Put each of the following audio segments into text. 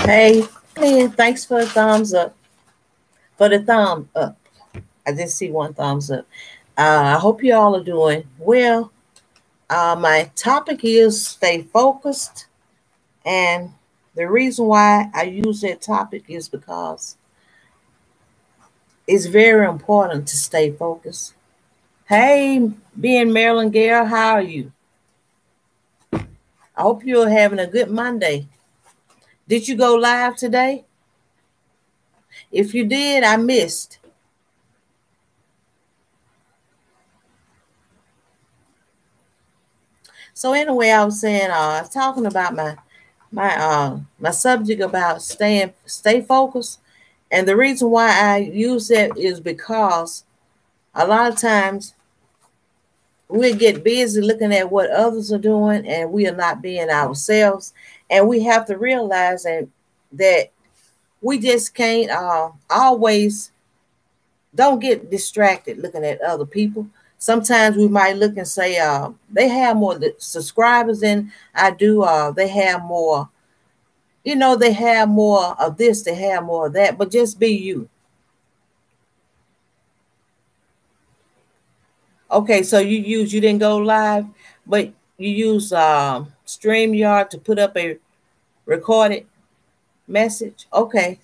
Hey, man, thanks for the thumbs up. For the thumb up. I did see one thumbs up. I hope you all are doing well. My topic is stay focused. And the reason why I use that topic is because it's very important to stay focused. Hey, being Marilyn Gale, how are you? I hope you're having a good Monday. Did you go live today? If you did, I missed. So anyway, I was saying, talking about my subject about stay focused, and the reason why I use that is because a lot of times we get busy looking at what others are doing, and we are not being ourselves, and we have to realize that we just can't always don't get distracted looking at other people. Sometimes we might look and say, they have more subscribers than I do. They have more, they have more of this, they have more of that, but just be you. Okay, so you didn't go live, but you use StreamYard to put up a recorded message. Okay.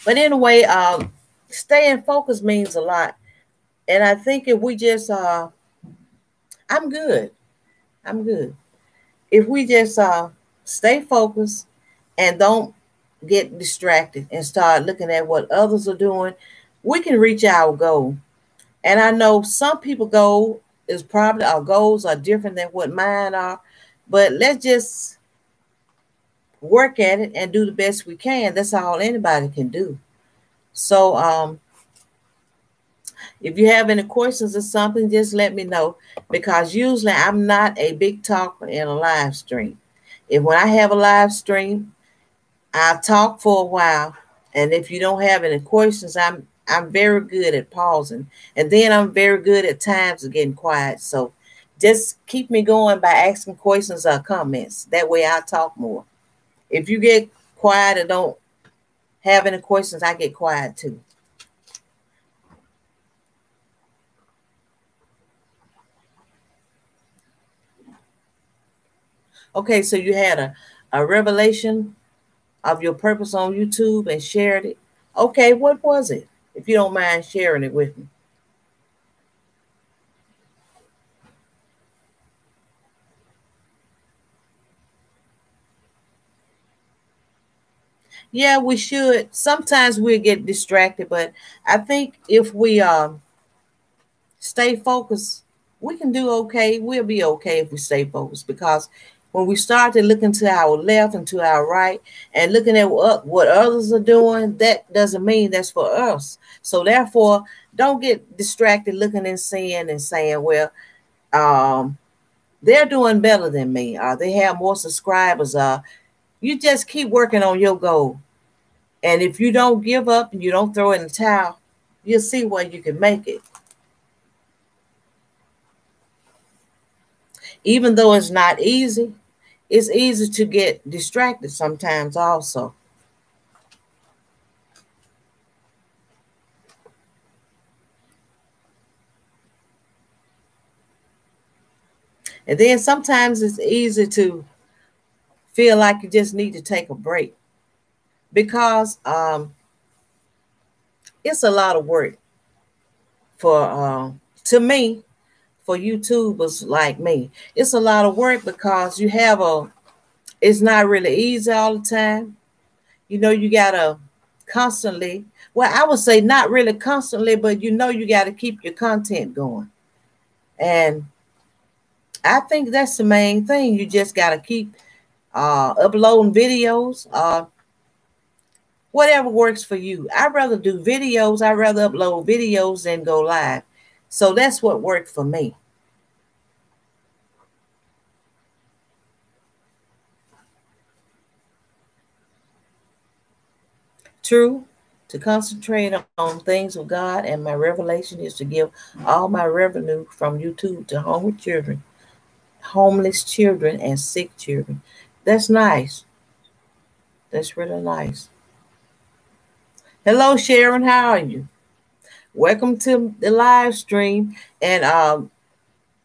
But anyway, staying focused means a lot. And I think if we just, I'm good. I'm good. If we just stay focused and don't get distracted and start looking at what others are doing, we can reach our goal. And I know some people's goal is probably our goals are different than what mine are, but let's just work at it and do the best we can. That's all anybody can do. So if you have any questions or something, just let me know, because usually I'm not a big talker in a live stream. When I have a live stream, I talk for a while, and if you don't have any questions, I'm very good at pausing, and then I'm very good at times of getting quiet. So just keep me going by asking questions or comments. That way I talk more. If you get quiet or don't have any questions, I get quiet too. Okay, so you had a revelation of your purpose on YouTube and shared it. Okay, what was it? If you don't mind sharing it with me. Yeah, we should. Sometimes we get distracted, but I think if we stay focused, we can do okay. We'll be okay if we stay focused, because when we start to look into our left and to our right and looking at what others are doing, that doesn't mean that's for us. So therefore, don't get distracted looking and seeing and saying, well, they're doing better than me. They have more subscribers. You just keep working on your goal. And if you don't give up and you don't throw in the towel, you'll see where you can make it. Even though it's not easy, it's easy to get distracted sometimes also. And then sometimes it's easy to feel like you just need to take a break, because it's a lot of work to me, for YouTubers like me. It's a lot of work because it's not really easy all the time. You gotta constantly, well, I would say not really constantly, but you gotta keep your content going. And I think that's the main thing. You just gotta keep uploading videos, whatever works for you. I'd rather do videos. I'd rather upload videos than go live. So that's what worked for me. True, to concentrate on things of God, and my revelation is to give all my revenue from YouTube to homeless children and sick children. That's nice. That's really nice. Hello, Sharon. How are you? Welcome to the live stream. And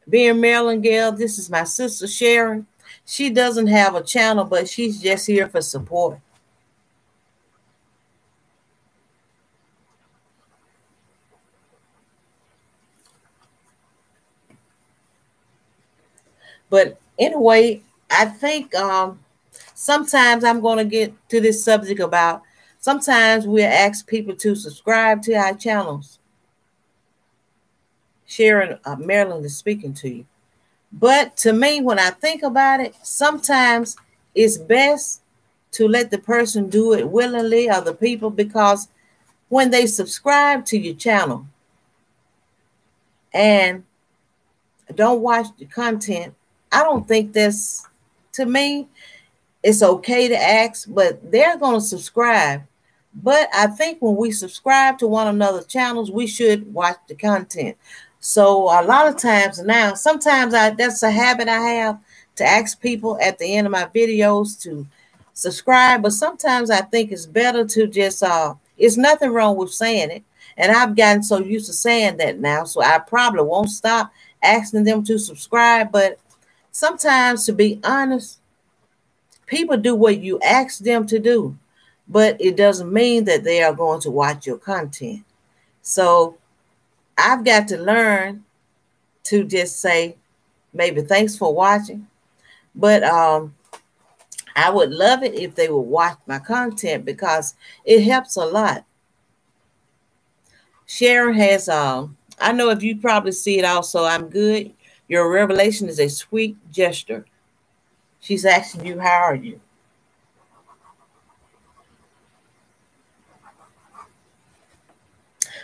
being Maryland Gale, this is my sister Sharon. She doesn't have a channel, but she's just here for support. But anyway, I think sometimes I'm going to get to this subject about sometimes we ask people to subscribe to our channels. Sharon, Maryland is speaking to you. But to me, when I think about it, sometimes it's best to let the person do it willingly or the people, because when they subscribe to your channel and don't watch the content, I don't think that's, to me, it's okay to ask, but they're going to subscribe. But I think when we subscribe to one another's channels, we should watch the content. So a lot of times now, sometimes that's a habit I have, to ask people at the end of my videos to subscribe. But sometimes I think it's better to just, it's nothing wrong with saying it. And I've gotten so used to saying that now, so I probably won't stop asking them to subscribe. But sometimes, to be honest, people do what you ask them to do, but it doesn't mean that they are going to watch your content. So I've got to learn to just say, maybe thanks for watching, but I would love it if they would watch my content, because it helps a lot. Sharon has, I know if you probably see it also, I'm good. Your revelation is a sweet gesture. She's asking you, how are you?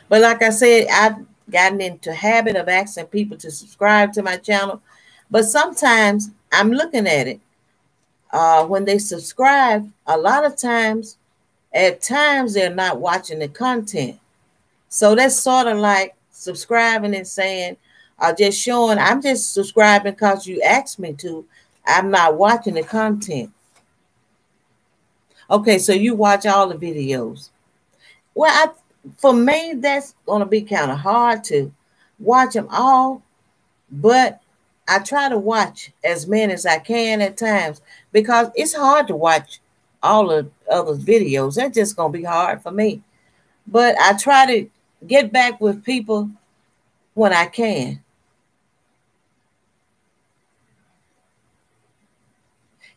But like I said, I've gotten into habit of asking people to subscribe to my channel. But sometimes I'm looking at it. When they subscribe, a lot of times, at times, they're not watching the content. So that's sort of like subscribing and saying, just showing, I'm just subscribing because you asked me to. I'm not watching the content. Okay, so you watch all the videos. Well, for me, that's going to be kind of hard to watch them all, but I try to watch as many as I can at times, because it's hard to watch all of others' videos. That's just going to be hard for me. But I try to get back with people when I can.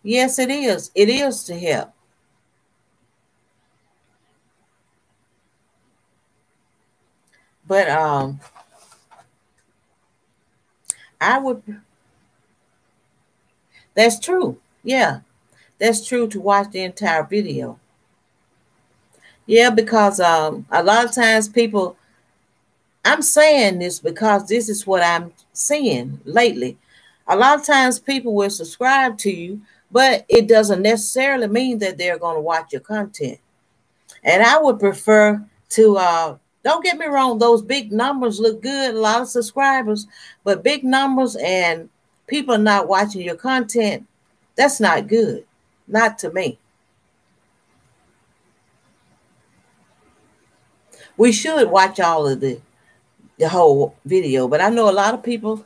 Yes, it is. It is to help. But I would, that's true. Yeah, that's true, to watch the entire video. Yeah, because a lot of times people, I'm saying this because this is what I'm seeing lately. A lot of times people will subscribe to you, but it doesn't necessarily mean that they're going to watch your content. And I would prefer to, don't get me wrong, those big numbers look good, a lot of subscribers, but big numbers and people not watching your content, that's not good. Not to me. We should watch all of the whole video, but I know a lot of people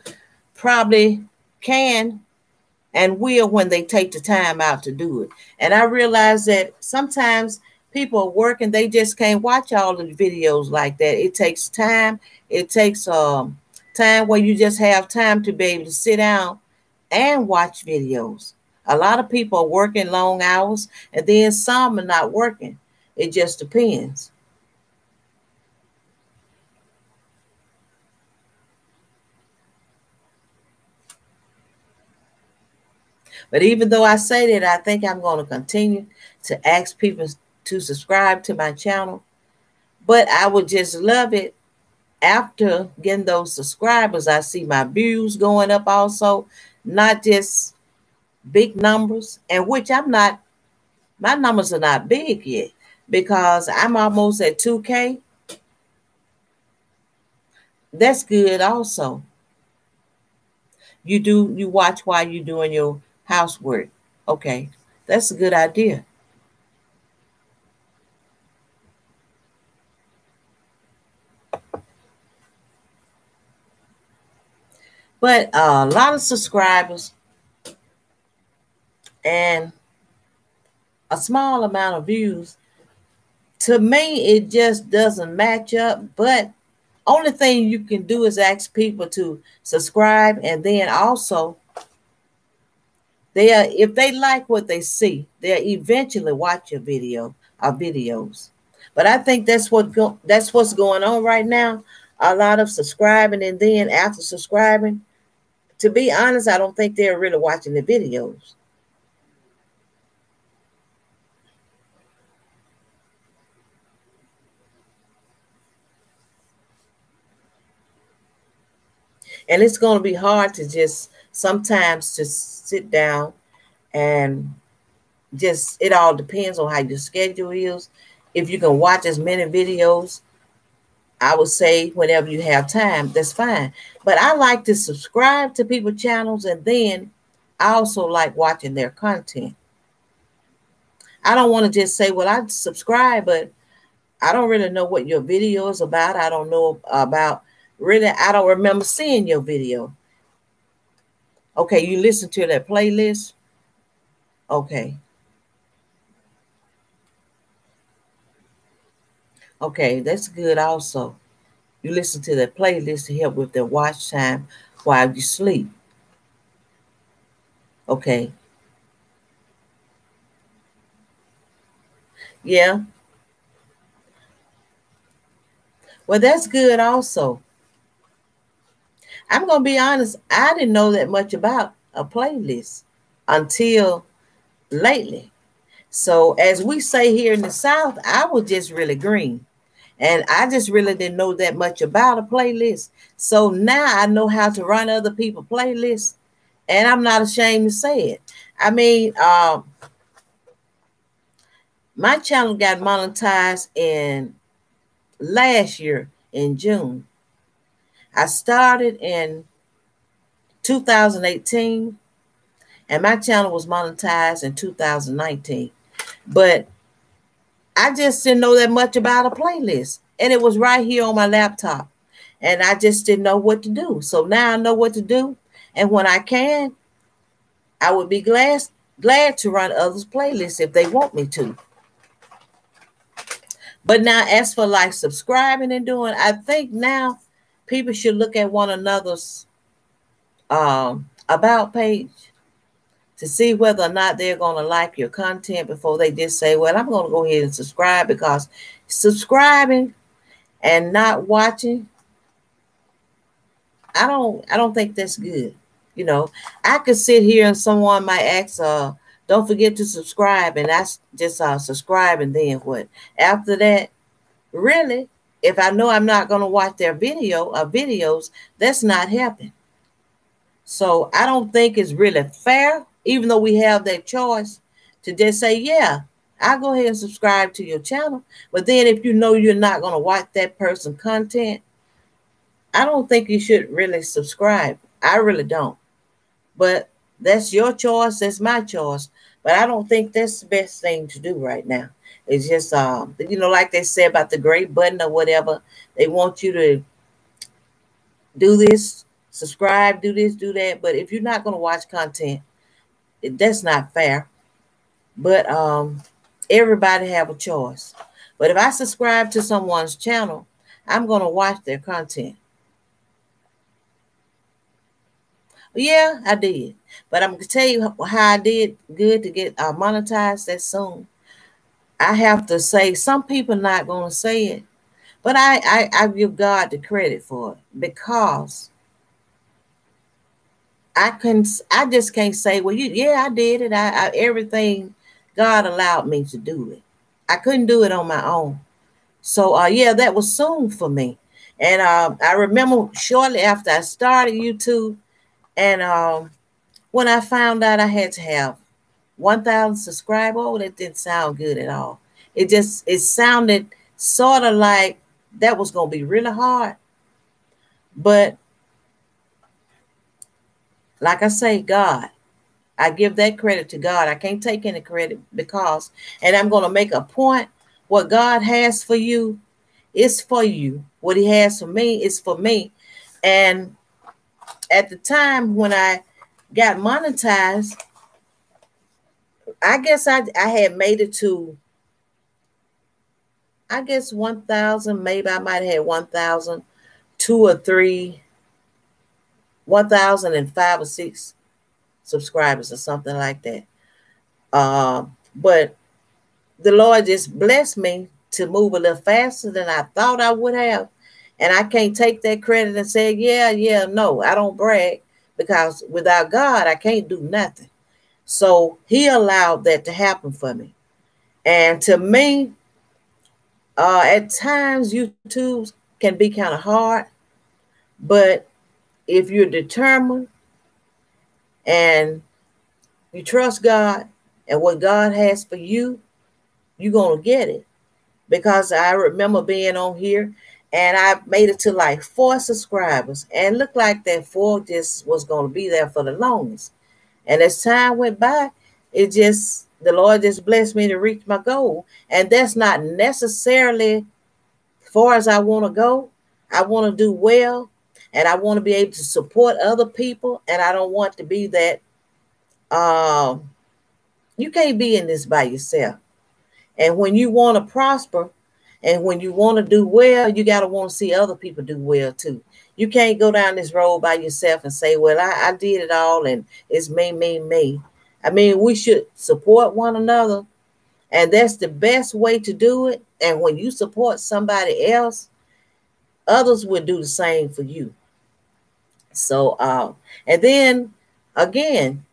probably can and will when they take the time out to do it. And I realize that sometimes people are working, they just can't watch all of the videos like that. It takes time. It takes time where you just have time to be able to sit down and watch videos. A lot of people are working long hours, and then some are not working. It just depends. But even though I say that, I think I'm going to continue to ask people to subscribe to my channel. But I would just love it after getting those subscribers. I see my views going up also, not just big numbers, and which I'm not, my numbers are not big yet, because I'm almost at 2K. That's good also. You watch while you're doing your housework. Okay. That's a good idea. But a lot of subscribers and a small amount of views, to me, it just doesn't match up. But only thing you can do is ask people to subscribe, and then also if they like what they see, they'll eventually watch your videos. But I think that's what's going on right now. A lot of subscribing, and then after subscribing, to be honest, I don't think they're really watching the videos. And it's going to be hard to just sometimes just sit down and just, it all depends on how your schedule is. If you can watch as many videos, I would say whenever you have time, that's fine. But I like to subscribe to people's channels, and then I also like watching their content. I don't want to just say, well, I subscribe, but I don't really know what your video is about. I don't know about, really, I don't remember seeing your video. Okay, you listen to that playlist? Okay. Okay, that's good also. You listen to that playlist to help with the watch time while you sleep. Okay. Yeah. Well, that's good also. I'm going to be honest, I didn't know that much about a playlist until lately. So, as we say here in the South, I was just really green. And I just really didn't know that much about a playlist. So now I know how to run other people's playlists, and I'm not ashamed to say it. I mean, my channel got monetized in last year in June. I started in 2018, and my channel was monetized in 2019. But I just didn't know that much about a playlist, and it was right here on my laptop, and I just didn't know what to do. So now I know what to do, and when I can, I would be glad to run others' playlists if they want me to. But now, as for like subscribing and doing, I think now people should look at one another's about page to see whether or not they're going to like your content before they just say, well, I'm going to go ahead and subscribe, because subscribing and not watching, I don't think that's good. You know, I could sit here and someone might ask, don't forget to subscribe, and that's just subscribe, and then what? After that, really, if I know I'm not going to watch their videos, that's not helping. So I don't think it's really fair, even though we have that choice, to just say, yeah, I'll go ahead and subscribe to your channel. But then if you know you're not going to watch that person's content, I don't think you should really subscribe. I really don't. But that's your choice. That's my choice. But I don't think that's the best thing to do right now. It's just, like they say about the gray button or whatever. They want you to do this, subscribe, do this, do that. But if you're not going to watch content, that's not fair. But everybody have a choice. But if I subscribe to someone's channel, I'm going to watch their content. Yeah, I did. But I'm going to tell you how I did good to get monetized that soon. I have to say, some people not going to say it, but I give God the credit for it, because I just can't say, well, I did it. Everything, God allowed me to do it. I couldn't do it on my own. So yeah, that was soon for me. And I remember shortly after I started YouTube, and when I found out I had to have 1,000 subscribers, oh, that didn't sound good at all. It sounded sort of like that was going to be really hard. But like I say, God, I give that credit to God. I can't take any credit because, and I'm going to make a point, what God has for you is for you. What he has for me is for me. And at the time when I got monetized, I guess I had made it to, I guess 1,000, maybe I might have had 1,000, 2 or 3, 1,005 or 6 subscribers or something like that. But the Lord just blessed me to move a little faster than I thought I would have. And I can't take that credit and say, no, I don't brag, because without God, I can't do nothing. So he allowed that to happen for me. And to me, at times YouTube can be kind of hard, but if you're determined and you trust God and what God has for you, you're going to get it. Because I remember being on here and I made it to like 4 subscribers, and looked like that 4 just was going to be there for the longest. And as time went by, the Lord just blessed me to reach my goal. And that's not necessarily far as I want to go. I want to do well, and I want to be able to support other people. And I don't want to be that, you can't be in this by yourself. And when you want to prosper and when you want to do well, you got to want to see other people do well too. You can't go down this road by yourself and say, well, I did it all and it's me, me, me. I mean, we should support one another, and that's the best way to do it. And when you support somebody else, others will do the same for you. So, and then again,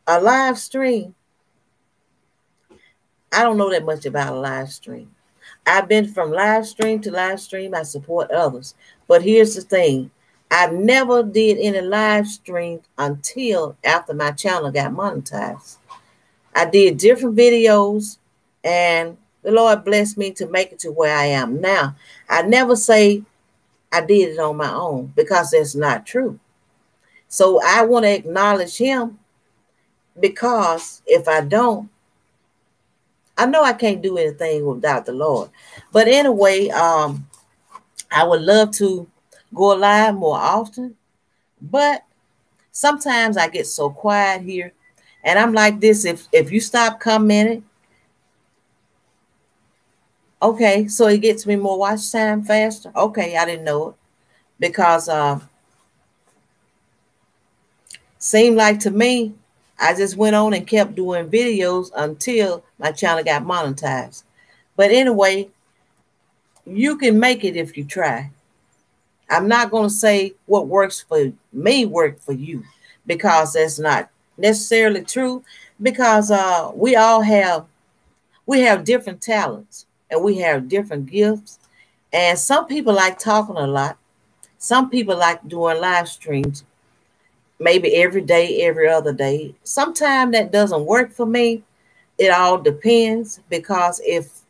a live stream. I don't know that much about a live stream. I've been from live stream to live stream. I support others. But here's the thing. I never did any live stream until after my channel got monetized. I did different videos, and the Lord blessed me to make it to where I am now. I never say I did it on my own, because that's not true. So I want to acknowledge him, because if I don't, I know I can't do anything without the Lord. But anyway, I would love to go live more often. But sometimes I get so quiet here. And I'm like this, if you stop commenting, okay, so it gets me more watch time faster. Okay, I didn't know it. Because seemed like to me, I just went on and kept doing videos until my channel got monetized. But anyway, you can make it if you try. I'm not going to say what works for me worked for you, because that's not necessarily true. Because we have different talents, and we have different gifts. And some people like talking a lot. Some people like doing live streams, maybe every day, every other day. Sometimes that doesn't work for me. It all depends, because if,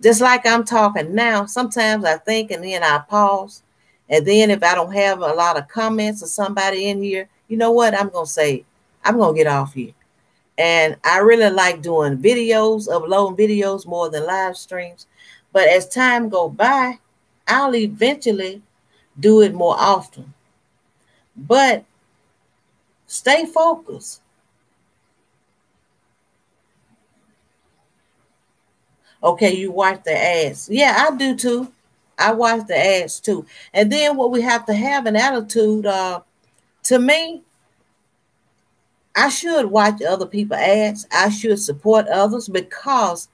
just like I'm talking now, sometimes I think and then I pause. And then if I don't have a lot of comments or somebody in here, you know what? I'm going to say, I'm going to get off here. And I really like doing videos, uploading videos more than live streams. But as time goes by, I'll eventually do it more often. But stay focused. Okay, you watch the ads. Yeah, I do too. I watch the ads too. And then what we have to have an attitude, to me, I should watch other people's ads. I should support others, because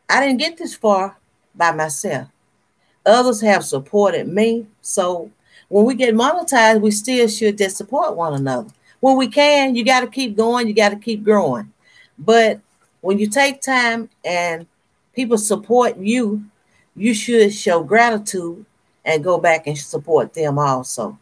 I didn't get this far by myself. Others have supported me. So when we get monetized, we still should just support one another. When we can, you got to keep going. You got to keep growing. But when you take time and people support you, you should show gratitude and go back and support them also.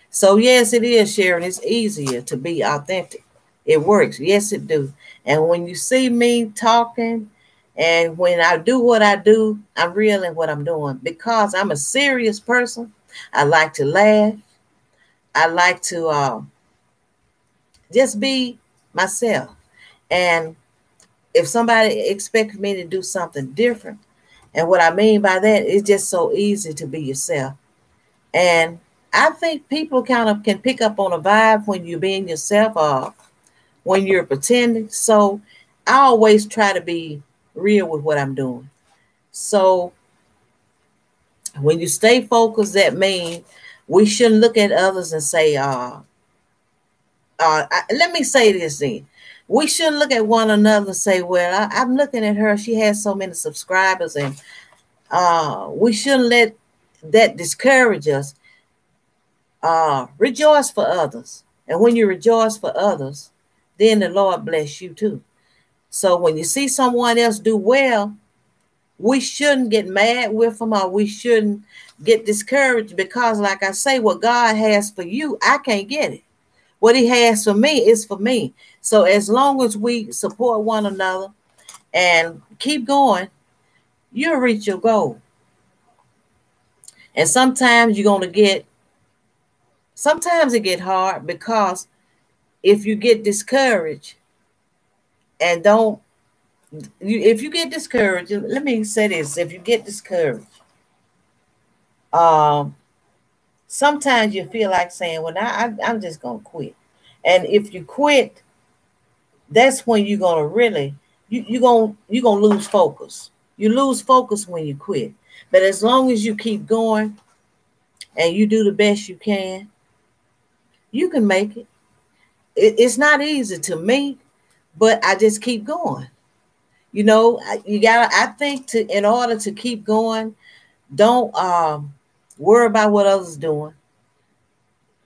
So yes, it is, Sharon. It's easier to be authentic. It works. Yes, it do. And when you see me talking, and when I do what I do, I'm real in what I'm doing, because I'm a serious person. I like to laugh. I like to just be myself. And if somebody expects me to do something different, and what I mean by that is just so easy to be yourself. And I think people kind of can pick up on a vibe when you're being yourself or when you're pretending. So I always try to be real with what I'm doing. So when you stay focused, that means we shouldn't look at others and say, let me say this then. We shouldn't look at one another and say, well, I'm looking at her. She has so many subscribers, and we shouldn't let that discourage us. Rejoice for others. And when you rejoice for others, then the Lord bless you too. So when you see someone else do well, we shouldn't get mad with them, or we shouldn't get discouraged, because like I say, what God has for you, I can't get it. What he has for me is for me. So as long as we support one another and keep going, you'll reach your goal. And sometimes sometimes it get hard, because if you get discouraged and if you get discouraged, let me say this, if you get discouraged, sometimes you feel like saying, well, now I'm just going to quit. And if you quit, that's when you're going to really, you're going to lose focus. You lose focus when you quit. But as long as you keep going and you do the best you can make it. It's not easy to me, but I just keep going. You know, I think in order to keep going, don't worry about what others doing.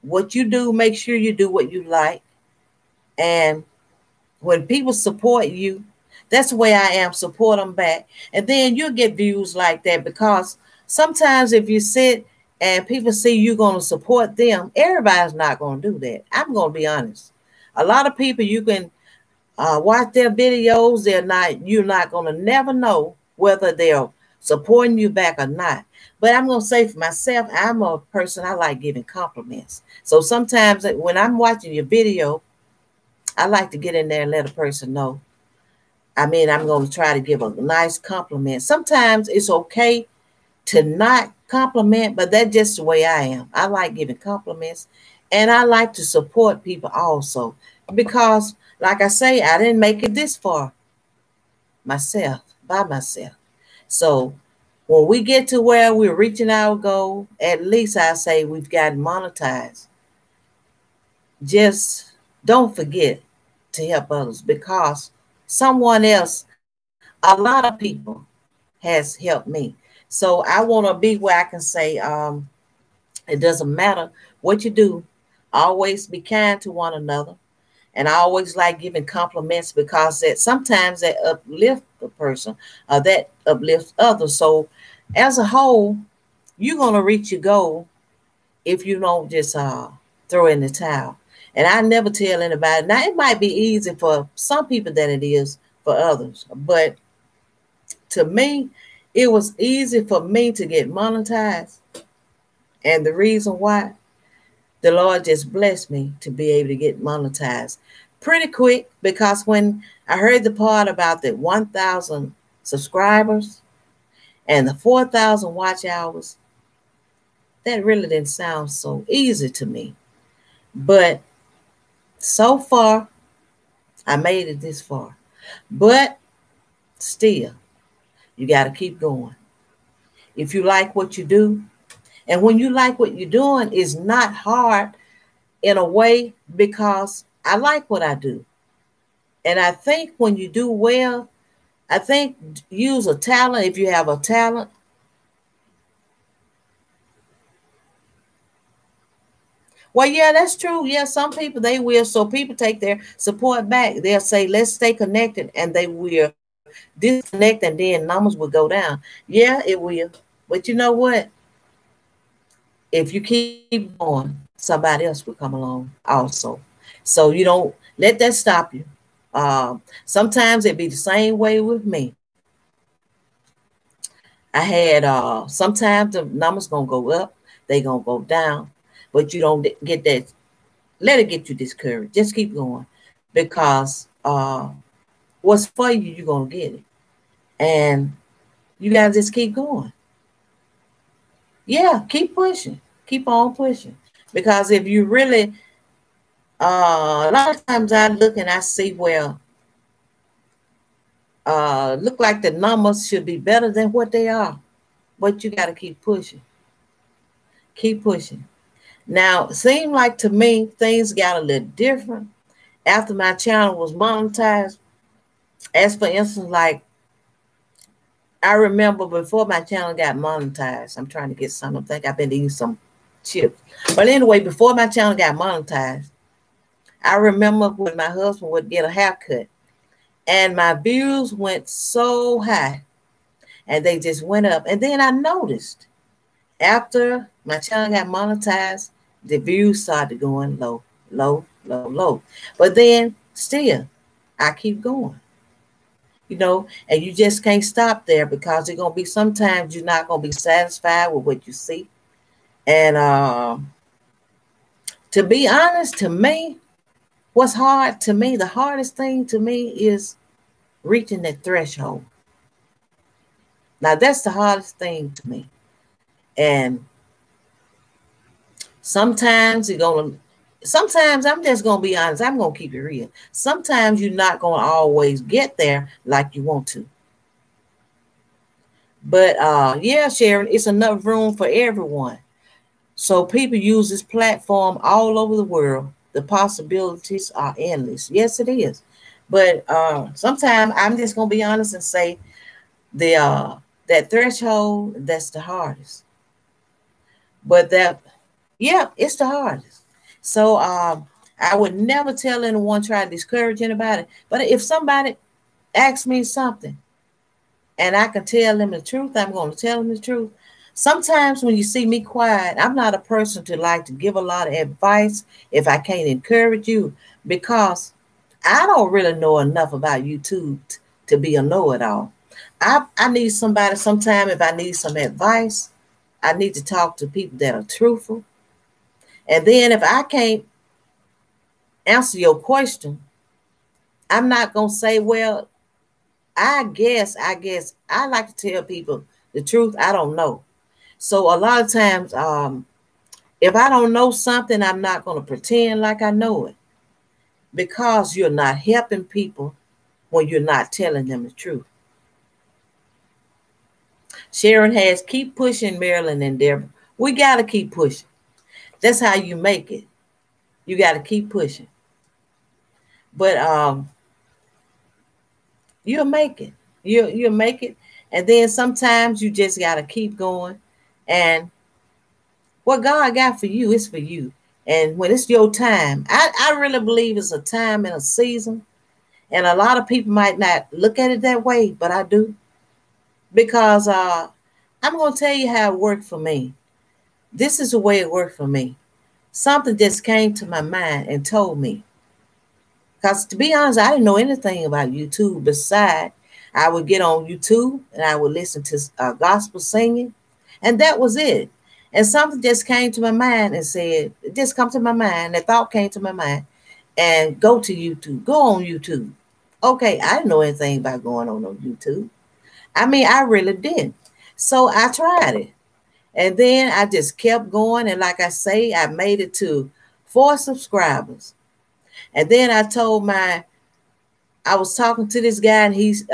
What you do, make sure you do what you like. And when people support you, that's the way I am, support them back. And then you'll get views like that, because sometimes if you sit and people see you going to support them, everybody's not going to do that. I'm going to be honest. A lot of people, you can watch their videos, you're not going to never know whether they're supporting you back or not. But I'm going to say for myself, I'm a person, I like giving compliments. So sometimes when I'm watching your video, I like to get in there and let a person know. I mean, I'm going to try to give a nice compliment. Sometimes it's okay to not compliment, but that's just the way I am. I like giving compliments, and I like to support people also, because like I say, I didn't make it this far by myself. So when we get to where we're reaching our goal, at least I say we've gotten monetized. Just don't forget to help others, because someone else, a lot of people has helped me. So I want to be where I can say, it doesn't matter what you do, always be kind to one another. And I always like giving compliments, because sometimes that uplifts the person, that uplifts others. So as a whole, you're going to reach your goal if you don't just throw in the towel. And I never tell anybody. Now, it might be easy for some people than it is for others. But to me, it was easy for me to get monetized. And the reason why, the Lord just blessed me to be able to get monetized pretty quick, because when I heard the part about the 1,000 subscribers and the 4,000 watch hours, that really didn't sound so easy to me. But so far, I made it this far. But still, you got to keep going. If you like what you do, and when you like what you're doing, it's not hard in a way, because I like what I do. And I think when you do well, I think use a talent if you have a talent. Well, yeah, that's true. Yeah, some people, they will. So people take their support back. They'll say, let's stay connected, and they will disconnect, and then numbers will go down. Yeah, it will. But you know what? If you keep going, somebody else will come along also. So you don't let that stop you. Sometimes it be the same way with me. I had sometimes the numbers gonna go up, they gonna go down, but you don't get that let it get you discouraged. Just keep going, because what's for you, you're gonna get it, and you gotta just keep going. Yeah, keep pushing, keep on pushing, because if you really, a lot of times I look and I see, well, look like the numbers should be better than what they are, but you got to keep pushing. Keep pushing. Now, it seemed like to me things got a little different after my channel was monetized. As for instance, like I remember before my channel got monetized, I'm trying to get some. I think I've been eating some chips. But anyway, before my channel got monetized, I remember when my husband would get a haircut and my views went so high and they just went up. And then I noticed after my channel got monetized, the views started going low, low, low, low. But then still, I keep going. You know, and you just can't stop there, because there's going to be sometimes you're not going to be satisfied with what you see. And to be honest, to me, what's hard to me, the hardest thing to me is reaching that threshold. Now, that's the hardest thing to me. And sometimes sometimes I'm just going to be honest. I'm going to keep it real. Sometimes you're not going to always get there like you want to. But yeah, Sharon, it's enough room for everyone. So people use this platform all over the world. The possibilities are endless. Yes, it is. But sometimes I'm just going to be honest and say that threshold, that's the hardest. But yeah, it's the hardest. So I would never tell anyone, try to discourage anybody. But if somebody asks me something and I can tell them the truth, I'm going to tell them the truth. Sometimes when you see me quiet, I'm not a person to like to give a lot of advice if I can't encourage you, because I don't really know enough about YouTube to be a know-it-all. I need somebody sometime, if I need some advice, I need to talk to people that are truthful. And then if I can't answer your question, I'm not going to say, well, I guess I like to tell people the truth. I don't know. So a lot of times, if I don't know something, I'm not going to pretend like I know it, because you're not helping people when you're not telling them the truth. Sharon has, keep pushing, Marilyn and Deborah. We got to keep pushing. That's how you make it. You got to keep pushing. But you'll make it. You'll make it. And then sometimes you just got to keep going. And what God got for you is for you. And when it's your time, I really believe it's a time and a season. And a lot of people might not look at it that way, but I do. Because I'm going to tell you how it worked for me. This is the way it worked for me. Something just came to my mind and told me. Because to be honest, I didn't know anything about YouTube besides I would get on YouTube and I would listen to gospel singing. And that was it. And something just came to my mind and said, it just come to my mind. The thought came to my mind, and go to YouTube. Go on YouTube. Okay, I didn't know anything about going on YouTube. I mean, I really didn't. So I tried it. And then I just kept going. And like I say, I made it to 4 subscribers. And then I told I was talking to this guy, and he's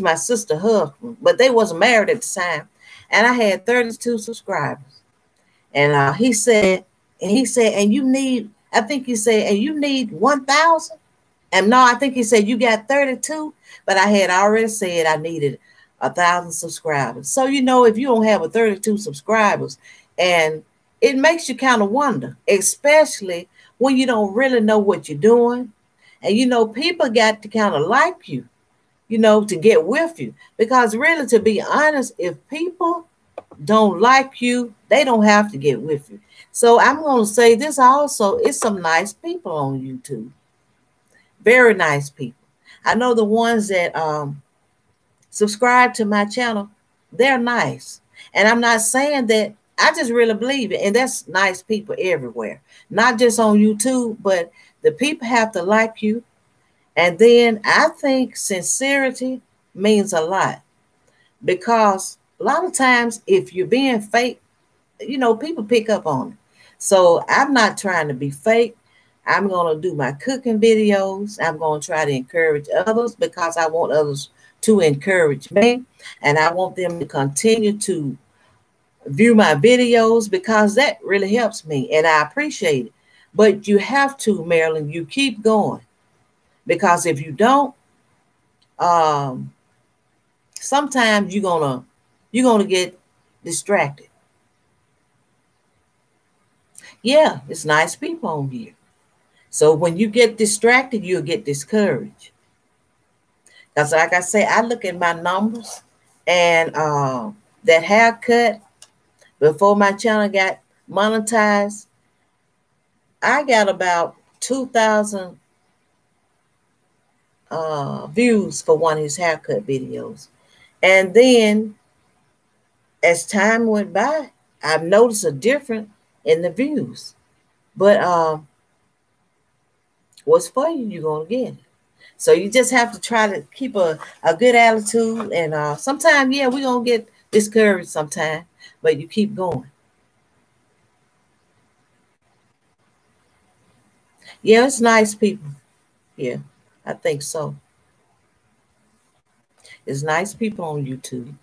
my sister's husband, but they wasn't married at the time. And I had 32 subscribers. And he said, and you need, I think he said, and you need 1,000. And no, I think he said you got 32, but I had already said I needed 1,000 subscribers. So, you know, if you don't have 32 subscribers, and it makes you kind of wonder, especially when you don't really know what you're doing. And, you know, people got to kind of like you, you know, to get with you. Because really, to be honest, if people don't like you, they don't have to get with you. So I'm going to say this also, it's some nice people on YouTube. Very nice people. I know the ones that subscribe to my channel, they're nice. And I'm not saying that I just really believe it. And that's nice people everywhere, not just on YouTube, but the people have to like you. And then I think sincerity means a lot, because a lot of times if you're being fake, people pick up on it. So I'm not trying to be fake. I'm going to do my cooking videos. I'm going to try to encourage others because I want others to encourage me. And I want them to continue to view my videos because that really helps me and I appreciate it. But you have to, Marilyn, you keep going, because if you don't, sometimes you're gonna get distracted. Yeah, it's nice people on here. So when you get distracted, you'll get discouraged. Because like I say, I look at my numbers, and that haircut before my channel got monetized, I got about 2,000 views for one of his haircut videos. And then as time went by, I've noticed a difference in the views. But what's for you, you're going to get it. So you just have to try to keep a good attitude. And sometimes, yeah, we're going to get discouraged sometimes, but you keep going. Yeah, it's nice people. Yeah, I think so. It's nice people on YouTube.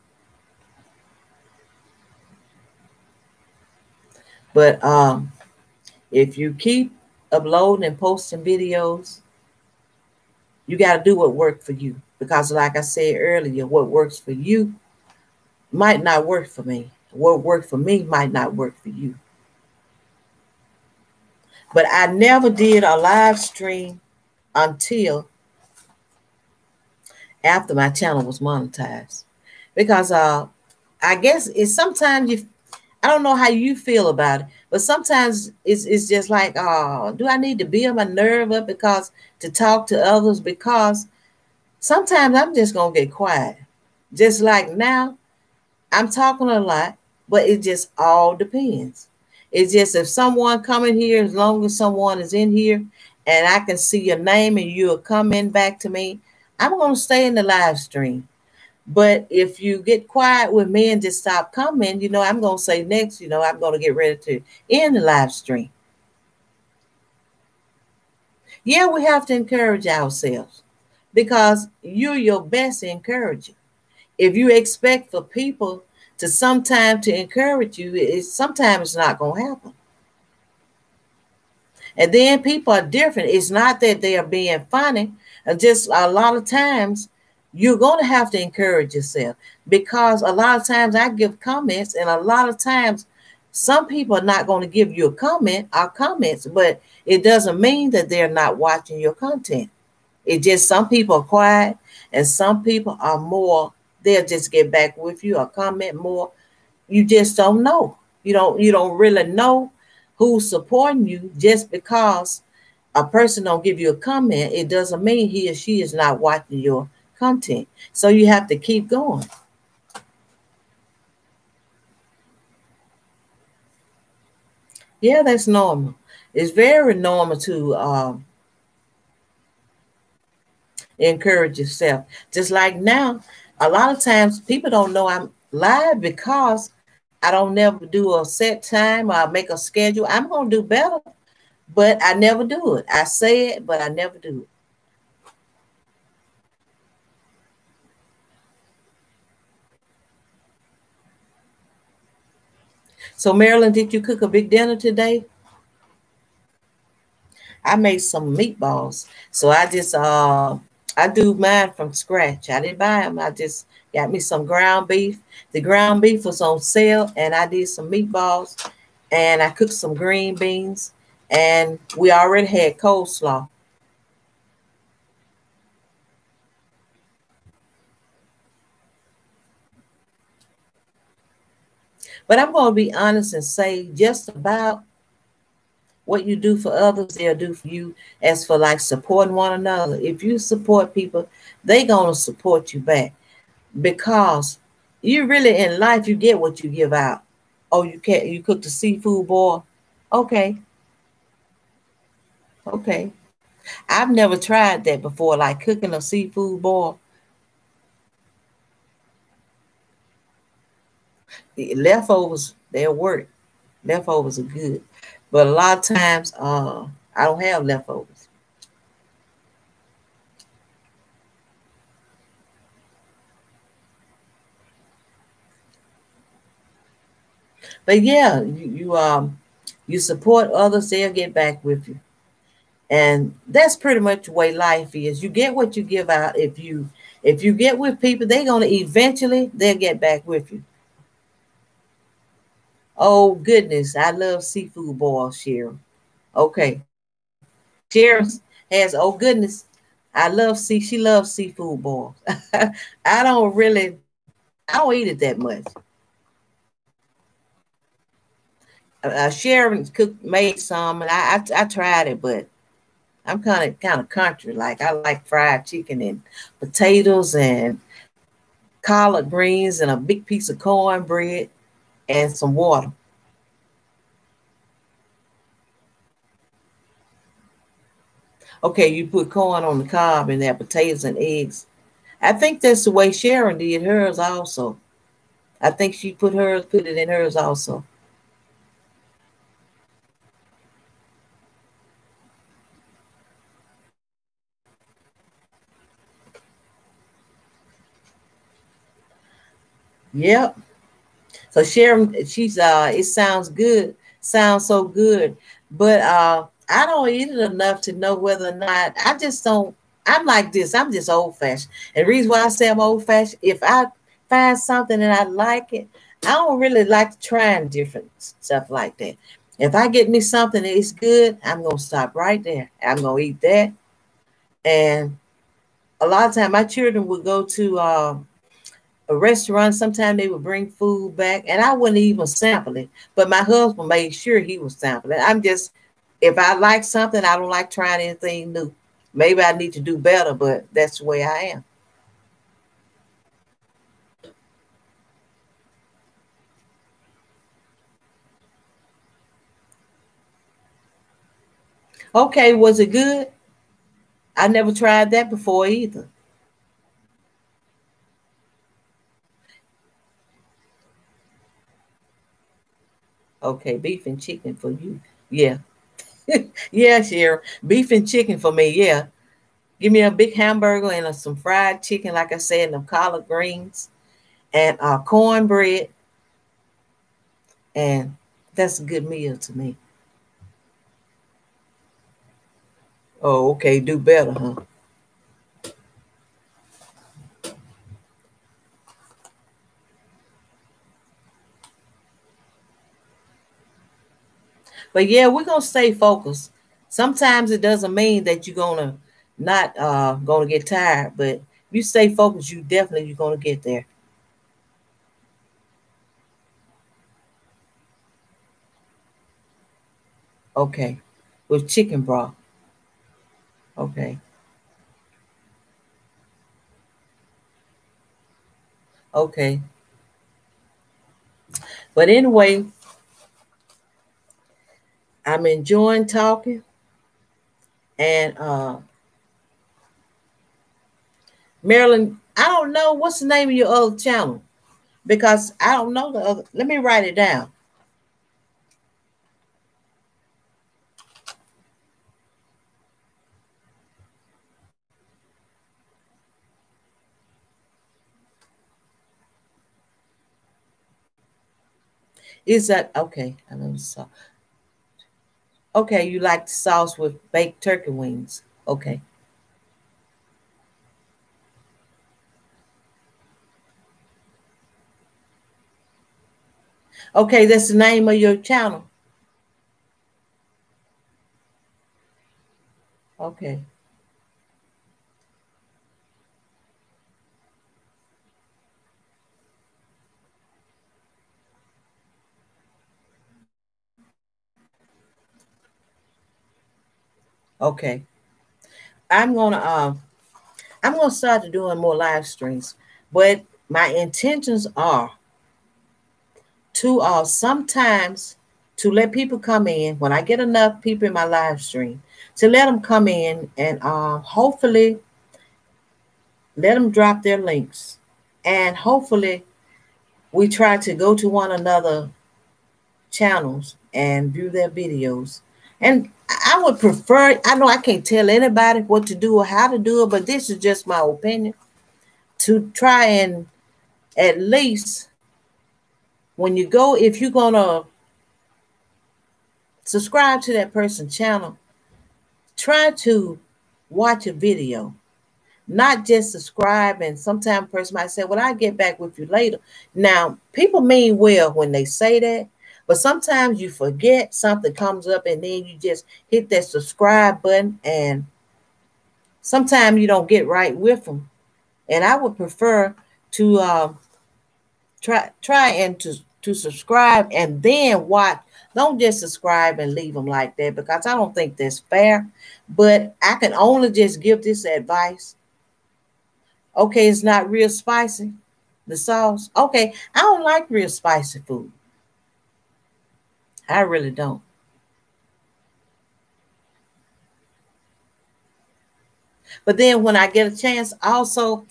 But if you keep uploading and posting videos, you got to do what works for you. Because like I said earlier, what works for you might not work for me. What worked for me might not work for you. But I never did a live stream until after my channel was monetized. Because I guess it's sometimes I don't know how you feel about it, but sometimes it's just like, do I need to build my nerve up to talk to others? Because sometimes I'm just going to get quiet. Just like now, I'm talking a lot, but it just all depends. It's just if someone come in here, as long as someone is in here and I can see your name and you'll come in back to me, I'm going to stay in the live stream. But if you get quiet with me and just stop coming, I'm going to say next, I'm going to get ready to end the live stream. Yeah, we have to encourage ourselves because you're your best encourager. If you expect for people to sometimes to encourage you, sometimes it's not going to happen. And then people are different. It's not that they are being funny. Just a lot of times you're going to have to encourage yourself, because a lot of times I give comments, and a lot of times some people are not going to give you a comment or comments, but it doesn't mean that they're not watching your content. It just some people are quiet and some people are more, they'll just get back with you or comment more. You just don't know. You don't really know who's supporting you. Just because a person don't give you a comment, it doesn't mean he or she is not watching your content. So you have to keep going. Yeah, that's normal. It's very normal to encourage yourself. Just like now, a lot of times people don't know I'm live because I don't never do a set time or make a schedule. I'm going to do better, but I never do it. I say it, but I never do it. So, Marilyn, did you cook a big dinner today? I made some meatballs. So I just, I do mine from scratch. I didn't buy them. I just got me some ground beef. The ground beef was on sale, and I did some meatballs, and I cooked some green beans, and we already had coleslaw. But I'm going to be honest and say just about what you do for others, they'll do for you. As for like supporting one another, if you support people, they're going to support you back, because you really in life, you get what you give out. Oh, you can't. You cook the seafood boil. Okay, okay. I've never tried that before, like cooking a seafood boil. The leftovers, they'll work. Leftovers are good, but a lot of times, I don't have leftovers. But yeah, you support others, they'll get back with you. And that's pretty much the way life is. You get what you give out. If you get with people, they're gonna eventually they'll get back with you. Oh goodness, I love seafood boils, Cheryl. Okay. Cheryl has oh goodness. She loves seafood boils. I don't really I don't eat it that much. Sharon cooked made some and I tried it, but I'm kind of country. Like I like fried chicken and potatoes and collard greens and a big piece of cornbread and some water. Okay, you put corn on the cob and that potatoes and eggs. I think that's the way Sharon did hers also. I think she put it in hers also. Yep. So Sharon, she's it sounds good, sounds so good, but I don't eat it enough to know whether or not I just don't. I'm like this. I'm just old fashioned. And the reason why I say I'm old fashioned, if I find something and I like it, I don't really like trying different stuff like that. If I get me something that is good, I'm gonna stop right there. I'm gonna eat that. And a lot of time, my children would go to a restaurant. Sometimes they would bring food back, and I wouldn't even sample it. But my husband made sure he was sampling. I'm just, if I like something, I don't like trying anything new. Maybe I need to do better, but that's the way I am. Okay, was it good? I never tried that before either. Okay, beef and chicken for you. Yeah. Yeah, Cheryl. Beef and chicken for me. Yeah. Give me a big hamburger and some fried chicken, like I said, and some collard greens and cornbread. And that's a good meal to me. Oh, okay. Do better, huh? But yeah, we're gonna stay focused. Sometimes it doesn't mean that you're gonna not gonna get tired, but if you stay focused, you're gonna get there. Okay. With chicken broth. Okay. Okay. But anyway, I'm enjoying talking. And Marilyn, I don't know what's the name of your other channel because I don't know the other. Let me write it down. Is that okay? I know so. Okay, you like the sauce with baked turkey wings. Okay. Okay, that's the name of your channel. Okay. Okay. I'm gonna um I'm gonna start doing more live streams, but my intentions are to sometimes to let people come in when I get enough people in my live stream to let them come in and hopefully let them drop their links, and hopefully we try to go to one another channels and view their videos. And I would prefer, I know I can't tell anybody what to do or how to do it, but this is just my opinion, to try and at least when you go, if you're going to subscribe to that person's channel, try to watch a video, not just subscribe. And sometimes a person might say, well, I'll get back with you later. Now, people mean well when they say that, but sometimes you forget, something comes up and then you just hit that subscribe button and sometimes you don't get right with them. And I would prefer to try and to subscribe and then watch. Don't just subscribe and leave them like that, because I don't think that's fair. But I can only just give this advice. Okay, it's not real spicy, the sauce. Okay, I don't like real spicy food. I really don't. But then when I get a chance, also,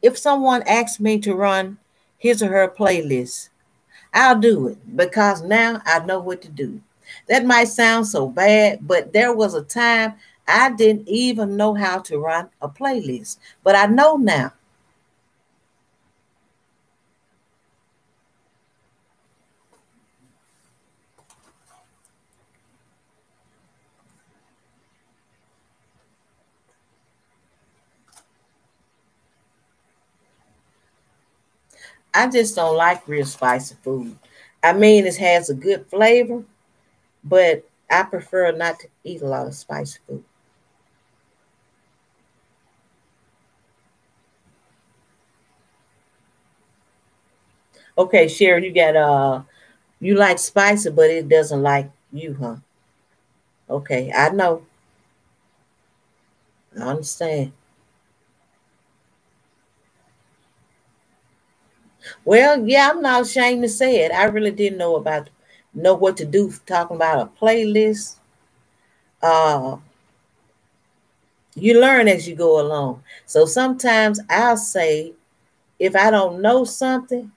if someone asks me to run his or her playlist, I'll do it because now I know what to do. That might sound so bad, but there was a time I didn't even know how to run a playlist, but I know now. I just don't like real spicy food. I mean, it has a good flavor, but I prefer not to eat a lot of spicy food. Okay, Sherry, you got you like spicy, but it doesn't like you, huh? Okay, I know. I understand. Well, yeah, I'm not ashamed to say it. I really didn't know what to do talking about a playlist. Uh you learn as you go along. So sometimes I'll say if I don't know something,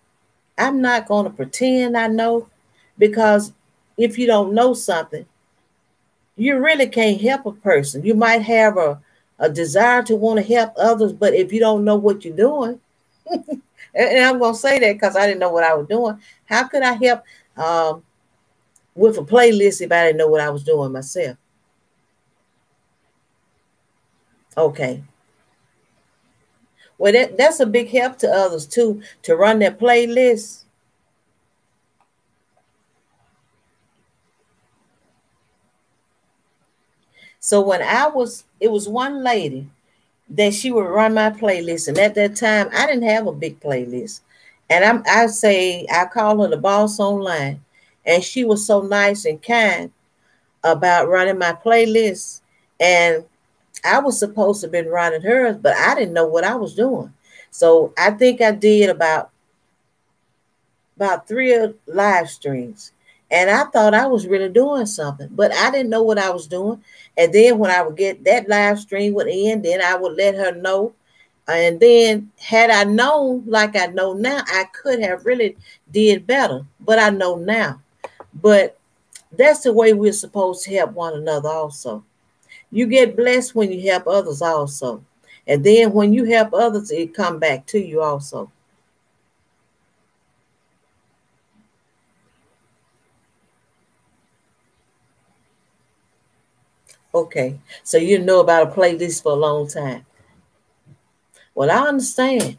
I'm not going to pretend I know, because if you don't know something, you really can't help a person. You might have a desire to want to help others, but if you don't know what you're doing, and I'm going to say that because I didn't know what I was doing, how could I help um, with a playlist if I didn't know what I was doing myself? Okay. Well, that's a big help to others too, to run their playlist. So when it was one lady that she would run my playlist. And at that time, I didn't have a big playlist. And I call her the boss online. And she was so nice and kind about running my playlist. And I was supposed to have been running hers, but I didn't know what I was doing. So I think I did about three live streams. And I thought I was really doing something, but I didn't know what I was doing. And then when I would get that live stream would end, then I would let her know. And then had I known like I know now, I could have really did better, but I know now. But that's the way we're supposed to help one another also. You get blessed when you help others also. And then when you help others, it come back to you also. Okay. So you know about a playlist for a long time. Well, I understand.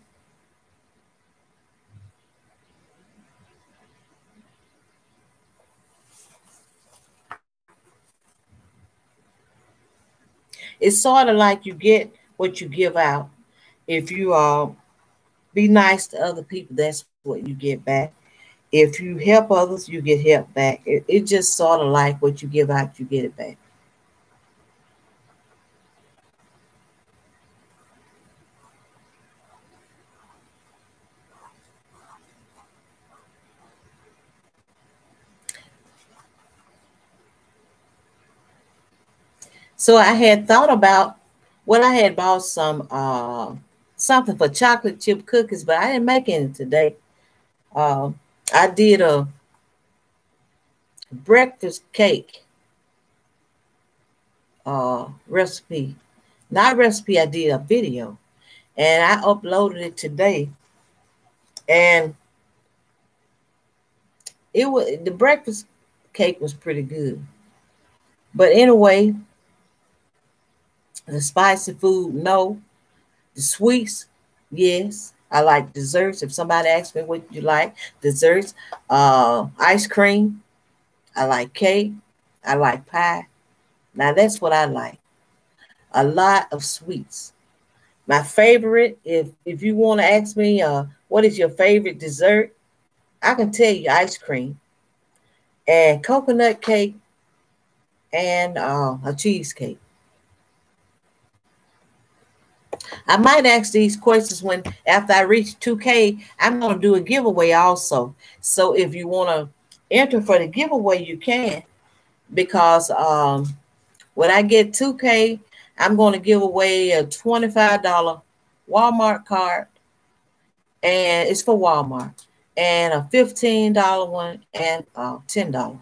It's sort of like you get what you give out. If you be nice to other people, that's what you get back. If you help others, you get help back. It just sort of like what you give out, you get it back. So I had thought about, well, I had bought some something for chocolate chip cookies, but I didn't make any today. Uh, I did a breakfast cake recipe. Not recipe, I did a video. And I uploaded it today. And it was the breakfast cake was pretty good. But anyway, the spicy food, no. The sweets, yes. I like desserts. If somebody asks me what you like, desserts, ice cream. I like cake. I like pie. Now that's what I like. A lot of sweets. My favorite, if you want to ask me, what is your favorite dessert? I can tell you ice cream and coconut cake and a cheesecake. I might ask these questions when after I reach 2K, I'm going to do a giveaway also. So if you want to enter for the giveaway, you can, because when I get 2K, I'm going to give away a $25 Walmart card, and it's for Walmart, and a $15 one and $10.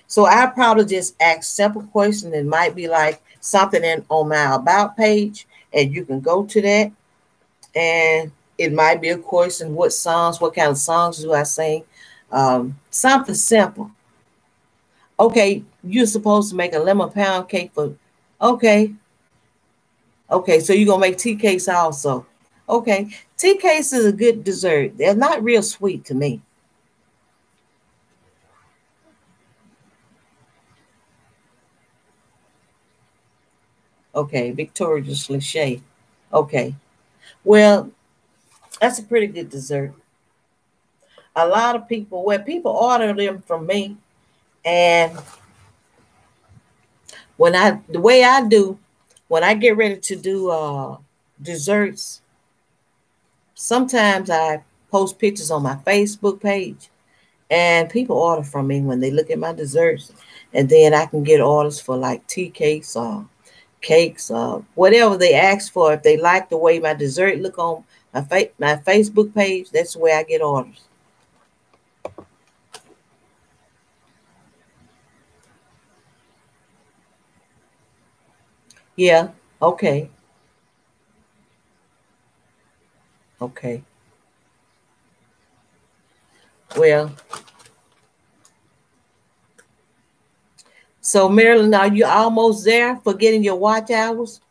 So I probably just ask simple questions. It might be like something on my about page, and you can go to that. And it might be a question: what kind of songs do I sing? Something simple. Okay, you're supposed to make a lemon pound cake for. Okay, okay, so you're gonna make tea cakes also. Okay, tea cakes is a good dessert. They're not real sweet to me. Okay, Victoria's Lachey. Okay, well, that's a pretty good dessert. A lot of people, well, people order them from me, and the way I do, when I get ready to do desserts, sometimes I post pictures on my Facebook page, and people order from me when they look at my desserts, and then I can get orders for like tea cakes or cakes, whatever they ask for. If they like the way my dessert look on my Facebook page, that's the way I get orders. Yeah. Okay. Okay. Well, so Marilyn, are you almost there for getting your watch hours?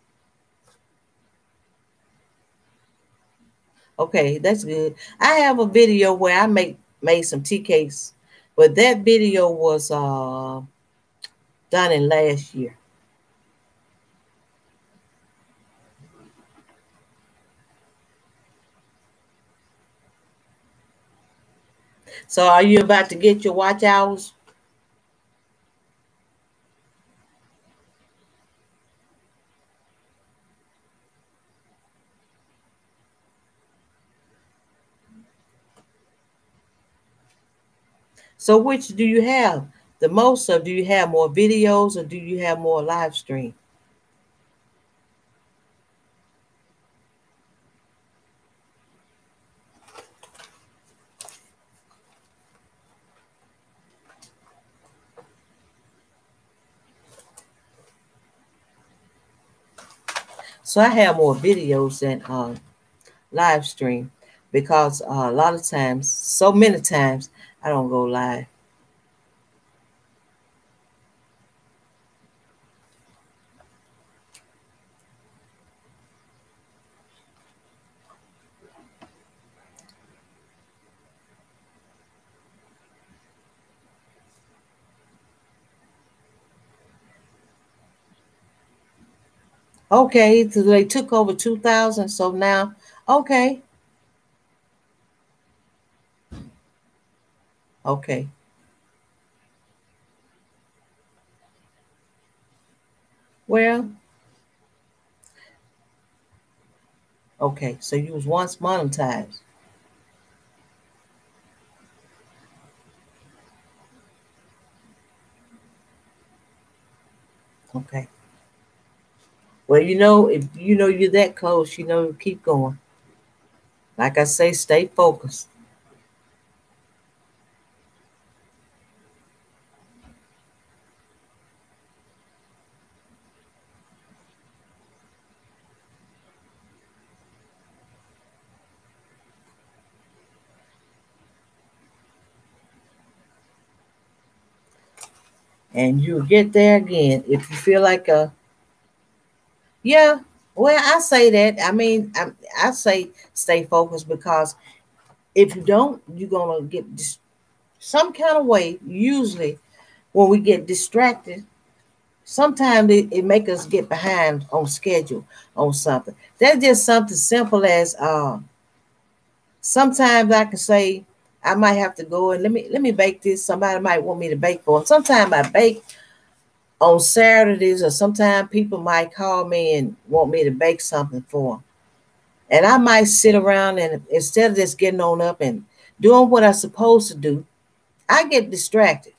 Okay, that's good. I have a video where I made some tea cakes, but that video was done in last year. So are you about to get your watch hours? So which do you have the most of? Do you have more videos or do you have more live stream? So I have more videos than live stream, because a lot of times, so many times, I don't go live. Okay, so they took over 2000, so now, okay, okay, well, okay, so you was once monetized. Okay, Well, if you know you're that close, keep going. Like I say, stay focused. And you'll get there again. If you feel like yeah, well, I say that. I mean, I say stay focused because if you don't, you're gonna get some kind of way. Usually, when we get distracted, sometimes it make us get behind on schedule on something. That's just something simple as sometimes I can say I might have to go and let me bake this. Somebody might want me to bake for them. Sometimes I bake on Saturdays, or sometimes people might call me and want me to bake something for them. And I might sit around and instead of just getting on up and doing what I'm supposed to do, I get distracted.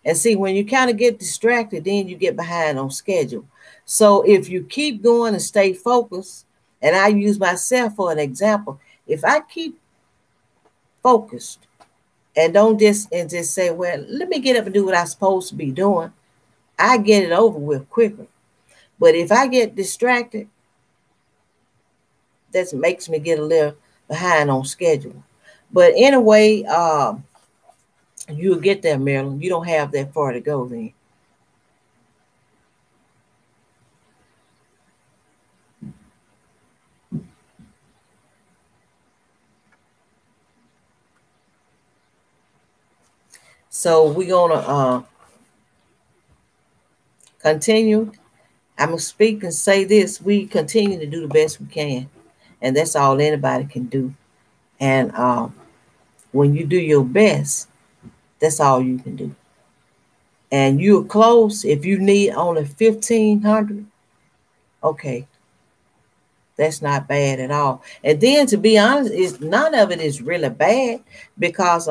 And see, when you kind of get distracted, then you get behind on schedule. So if you keep going and stay focused, and I use myself for an example, if I keep focused and don't just say, well, let me get up and do what I'm supposed to be doing, I get it over with quicker. But if I get distracted, that makes me get a little behind on schedule. But anyway, you'll get there, Marilyn. You don't have that far to go then. So we're gonna continue. I'm gonna speak and say this: we continue to do the best we can, and that's all anybody can do. And when you do your best, that's all you can do. And you're close. If you need only 1,500, okay, that's not bad at all. And then, to be honest, is none of it is really bad because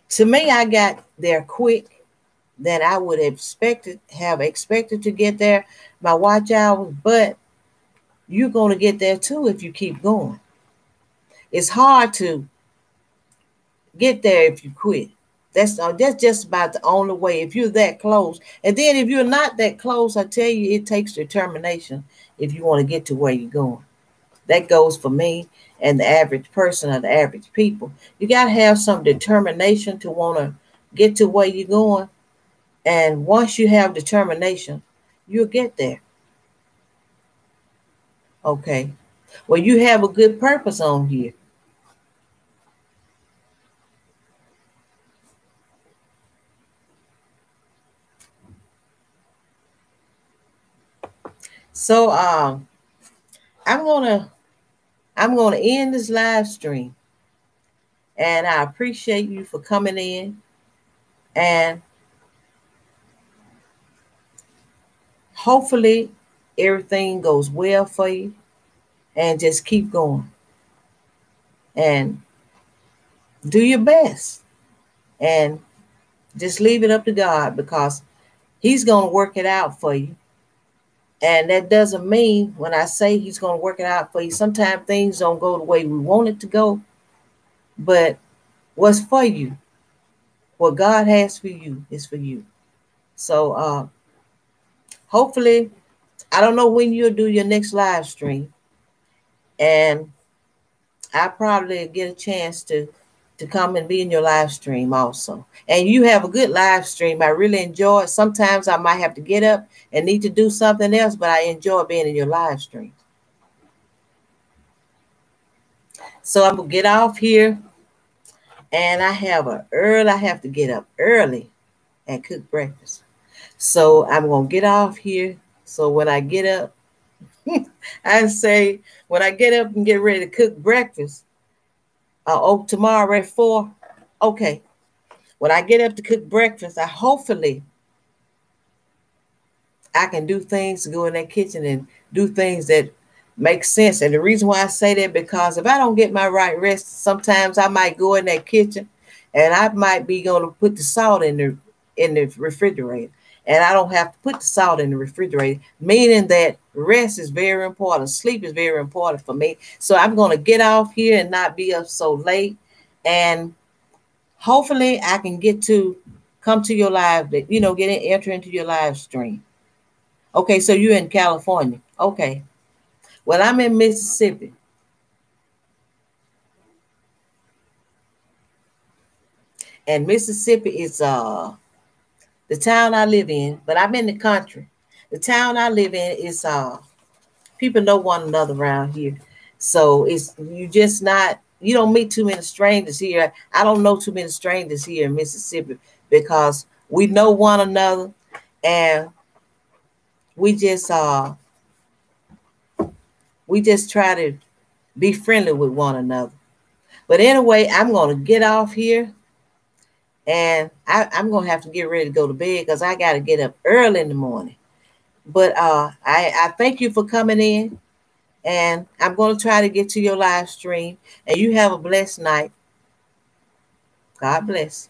to me, I got there quick than I would have expected to get there by watch hours, but you're going to get there too if you keep going. It's hard to get there if you quit. That's just about the only way if you're that close. And then if you're not that close, I tell you, it takes determination if you want to get to where you're going. That goes for me and the average person or the average people. You got to have some determination to want to get to where you're going. And once you have determination, you'll get there. Okay. Well, you have a good purpose on here. So I'm gonna end this live stream, and I appreciate you for coming in, and hopefully everything goes well for you, and just keep going and do your best, and just leave it up to God because He's gonna work it out for you. And that doesn't mean when I say He's going to work it out for you, sometimes things don't go the way we want it to go. But what's for you, what God has for you is for you. So hopefully, I don't know when you'll do your next live stream. And I probably get a chance to come and be in your live stream also. And you have a good live stream. I really enjoy it. Sometimes I might have to get up and need to do something else, but I enjoy being in your live stream. So I'm gonna get off here, and I have to get up early and cook breakfast. So I'm gonna get off here. So when I get up, I say when I get up and get ready to cook breakfast, tomorrow at 4. Okay. When I get up to cook breakfast, hopefully I can do things to go in that kitchen and do things that make sense. And the reason why I say that, because if I don't get my right rest, sometimes I might go in that kitchen and I might be going to put the salt in the refrigerator. and I don't have to put the salt in the refrigerator, meaning that rest is very important. Sleep is very important for me. So I'm going to get off here and not be up so late. And hopefully I can get to come to your live, enter into your live stream. Okay, so you're in California. Okay. Well, I'm in Mississippi. And Mississippi is the town I live in, but I'm in the country. The town I live in is people know one another around here. So you don't meet too many strangers here. I don't know too many strangers here in Mississippi because we know one another, and we just try to be friendly with one another. But anyway, I'm going to get off here, and I'm going to have to get ready to go to bed because I got to get up early in the morning. But I thank you for coming in, and I'm going to try to get to your live stream, and you have a blessed night. God bless.